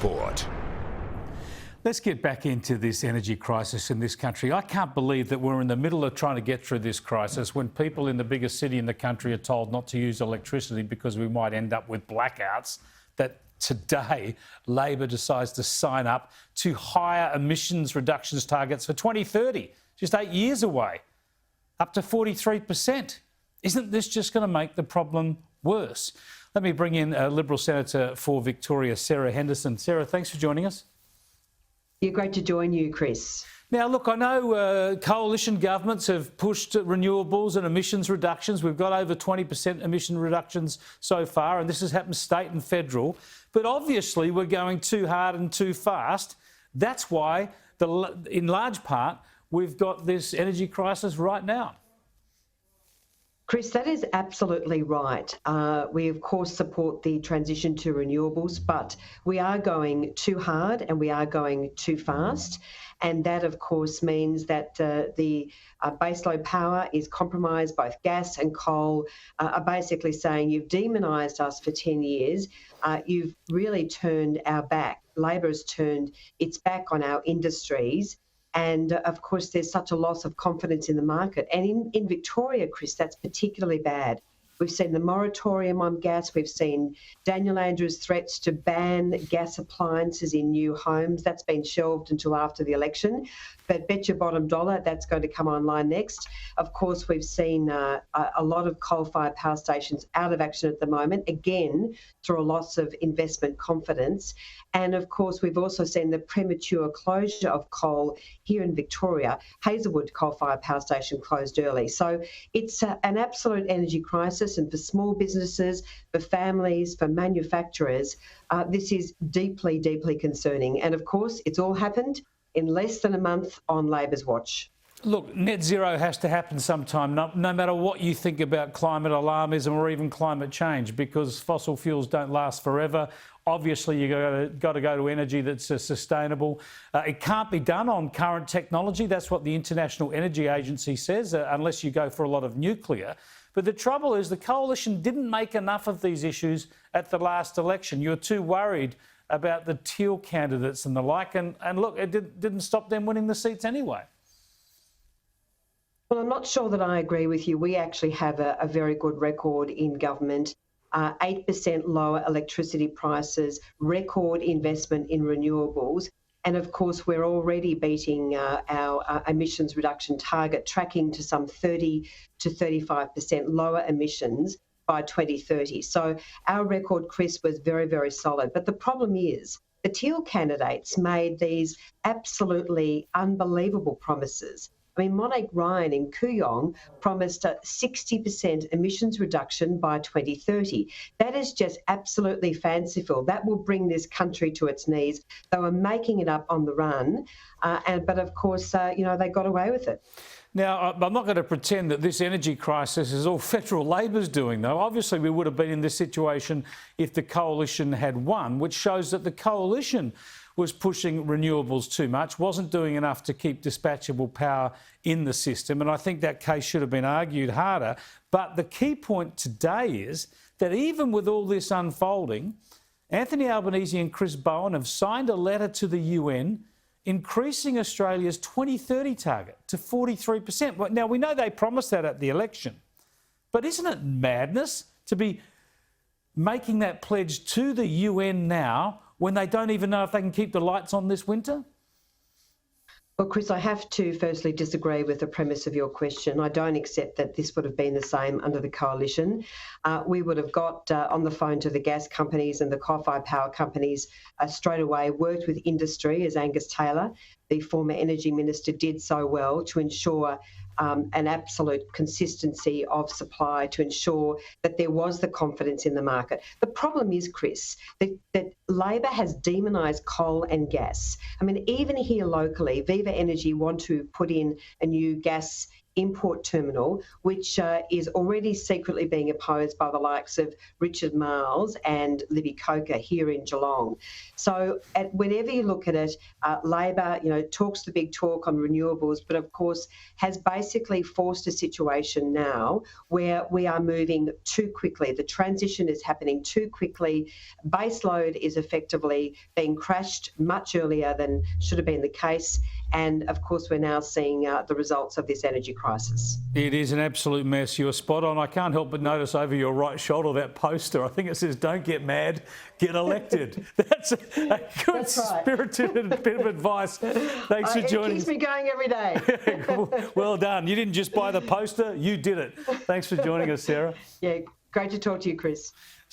Report. Let's get back into this energy crisis in this country. I can't believe that we're in the middle of trying to get through this crisis when people in the biggest city in the country are told not to use electricity because we might end up with blackouts, that today Labor decides to sign up to higher emissions reductions targets for 2030, just 8 years away, up to 43%. Isn't this just going to make the problem worse? Let me bring in Liberal Senator for Victoria, Sarah Henderson. Sarah, thanks for joining us. Yeah, great to join you, Chris. Now, look, I know coalition governments have pushed renewables and emissions reductions. We've got over 20% emission reductions so far, and this has happened state and federal. But obviously, we're going too hard and too fast. That's why, in large part, we've got this energy crisis right now. Chris, that is absolutely right. We, of course, support the transition to renewables, but we are going too hard and we are going too fast. And that, of course, means that the baseload power is compromised. Both gas and coal are basically saying you've demonised us for 10 years. You've really turned our back. Labor has turned its back on our industries. And of course, there's such a loss of confidence in the market. And in Victoria, Chris, that's particularly bad. We've seen the moratorium on gas. We've seen Daniel Andrews' threats to ban gas appliances in new homes. That's been shelved until after the election. But bet your bottom dollar that's going to come online next. Of course, we've seen a lot of coal-fired power stations out of action at the moment, again, through a loss of investment confidence. And of course, we've also seen the premature closure of coal here in Victoria. Hazelwood coal-fired power station closed early. So it's an absolute energy crisis. And for small businesses, for families, for manufacturers, this is deeply, deeply concerning. And of course, it's all happened in less than a month on Labor's watch. Look, net zero has to happen sometime, no matter what you think about climate alarmism or even climate change, because fossil fuels don't last forever. Obviously, you've got to go to energy that's sustainable. It can't be done on current technology. That's what the International Energy Agency says, unless you go for a lot of nuclear. But the trouble is the coalition didn't make enough of these issues at the last election. You're too worried about the teal candidates and the like. And look, it didn't stop them winning the seats anyway. Well, I'm not sure that I agree with you. We actually have a very good record in government. 8% lower electricity prices, record investment in renewables. And of course, we're already beating our emissions reduction target, tracking to some 30 to 35% lower emissions by 2030. So our record, Chris, was very, very solid. But the problem is the Teal candidates made these absolutely unbelievable promises. I mean, Monique Ryan in Kooyong promised a 60% emissions reduction by 2030. That is just absolutely fanciful. That will bring this country to its knees. They were making it up on the run, but of course, they got away with it. Now, I'm not going to pretend that this energy crisis is all federal Labor's doing, though. Obviously, we would have been in this situation if the coalition had won, which shows that the coalition was pushing renewables too much, wasn't doing enough to keep dispatchable power in the system. And I think that case should have been argued harder. But the key point today is that even with all this unfolding, Anthony Albanese and Chris Bowen have signed a letter to the UN increasing Australia's 2030 target to 43%. Now, we know they promised that at the election, but isn't it madness to be making that pledge to the UN now when they don't even know if they can keep the lights on this winter? Well, Chris, I have to firstly disagree with the premise of your question. I don't accept that this would have been the same under the coalition. We would have got on the phone to the gas companies and the coal-fired power companies straight away, worked with industry, as Angus Taylor, the former energy minister, did so well to ensure an absolute consistency of supply, to ensure that there was the confidence in the market. The problem is, Chris, that Labor has demonised coal and gas. I mean, even here locally, Viva Energy want to put in a new gas import terminal, which is already secretly being opposed by the likes of Richard Marles and Libby Coker here in Geelong. So whenever you look at it, Labor, talks the big talk on renewables, but of course has basically forced a situation now where we are moving too quickly. The transition is happening too quickly. Baseload is effectively being crashed much earlier than should have been the case. And of course, we're now seeing the results of this energy crisis. It is an absolute mess. You're spot on. I can't help but notice over your right shoulder that poster. I think it says, "Don't get mad, get elected." That's a good spirited bit of advice. Thanks for joining us. It keeps me going every day. Well done. You didn't just buy the poster, you did it. Thanks for joining us, Sarah. Yeah, great to talk to you, Chris.